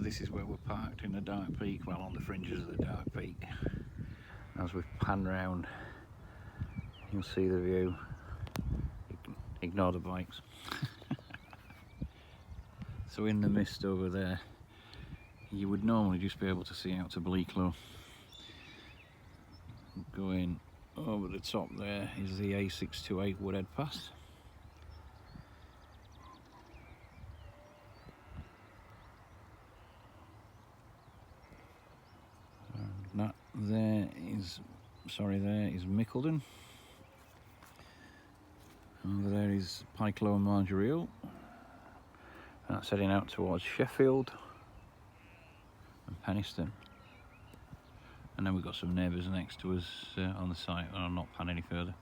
So this is where we're parked in the Dark Peak, well, on the fringes of the Dark Peak. As we pan round, you'll see the view. Ignore the bikes. So in the mist over there, you would normally just be able to see out to Bleaklow. Going over the top there is the A628 Woodhead Pass. And that there is Mickledon. Over there is Pikelow and Margery. That's heading out towards Sheffield and Penistone. And then we've got some neighbours next to us on the site, and I'll not pan any further.